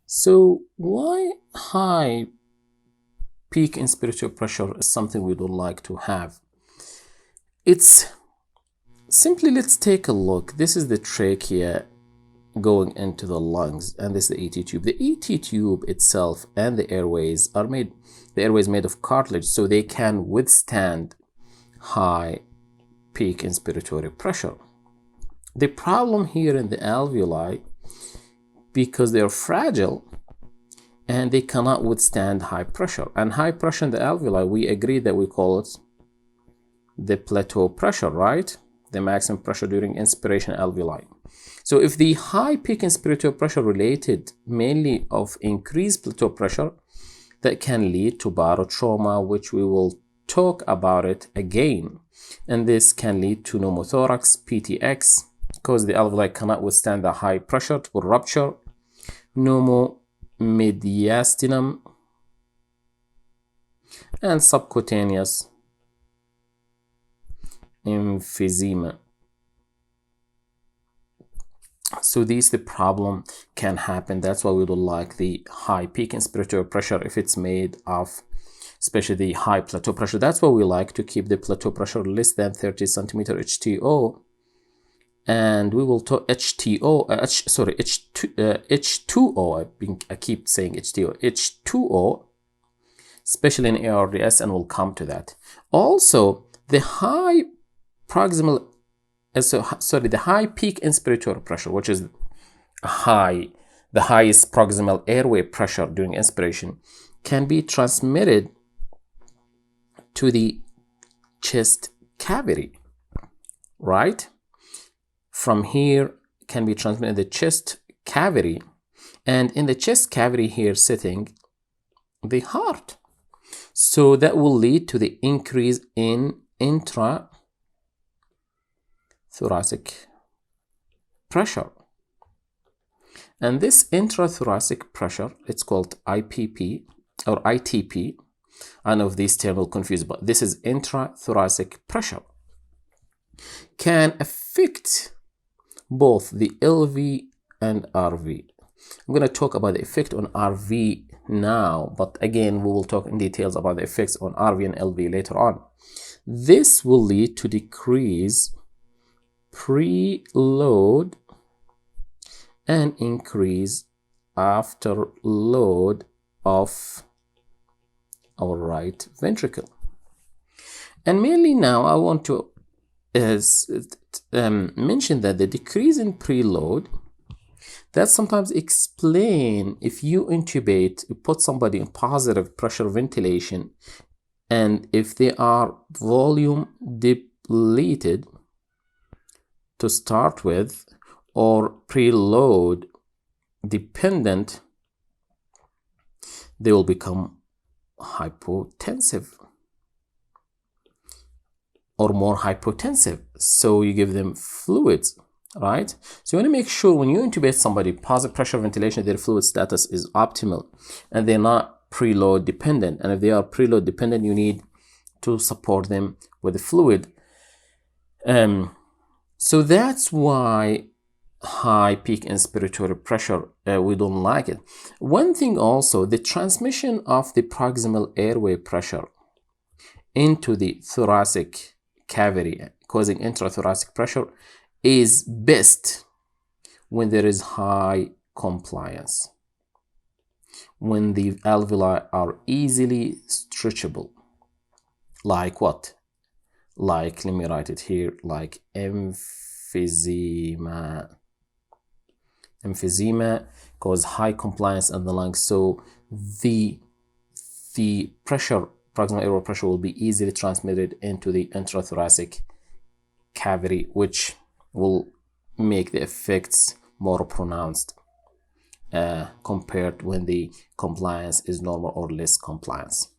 So why high peak inspiratory pressure is something we don't like to have? It's simply, let's take a look. This is the trachea going into the lungs, and this is the ET tube. The ET tube itself and the airways made of cartilage, so they can withstand high peak inspiratory pressure. The problem here in the alveoli, because they are fragile and they cannot withstand high pressure. And high pressure in the alveoli, we agree that we call it the plateau pressure, right? The maximum pressure during inspiration alveoli. So if the high peak inspiratory pressure related mainly of increased plateau pressure, that can lead to barotrauma, which we will talk about it again. And this can lead to pneumothorax, PTX, because the alveoli cannot withstand the high pressure, to rupture, pneumomediastinum, and subcutaneous emphysema. So the problem can happen. That's why we don't like the high peak inspiratory pressure if it's made of, especially the high plateau pressure. That's why we like to keep the plateau pressure less than 30 centimeter HTO. And we will talk H2O, I keep saying HTO, H2O, especially in ARDS, and we'll come to that. Also, the high proximal, the high peak inspiratory pressure, which is the highest proximal airway pressure during inspiration, can be transmitted to the chest cavity, right? From here can be transmitted to the chest cavity, and in the chest cavity here sitting the heart. So that will lead to the increase in intrathoracic pressure. And this intrathoracic pressure, it's called IPP or ITP. I know if these terms will confuse, but this is intrathoracic pressure. Can affect both the LV and RV. I'm going to talk about the effect on RV now, but again, we will talk in details about the effects on RV and LV later on. This will lead to decrease preload and increase after load of our right ventricle. And mainly now I want to mention that the decrease in preload, that sometimes explain if you intubate, you put somebody in positive pressure ventilation, and if they are volume depleted to start with or preload dependent, they will become hypotensive or more hypotensive. So you give them fluids, right? So you want to make sure when you intubate somebody, positive pressure ventilation, their fluid status is optimal and they're not preload dependent. And if they are preload dependent, you need to support them with the fluid. So that's why high peak inspiratory pressure, we don't like it. One thing also, the transmission of the proximal airway pressure into the thoracic cavity causing intrathoracic pressure is best when there is high compliance, when the alveoli are easily stretchable. Like what? Like, let me write it here, like emphysema. Emphysema cause high compliance in the lungs, so the pressure, proximal airway pressure, will be easily transmitted into the intrathoracic cavity, which will make the effects more pronounced compared when the compliance is normal or less compliance.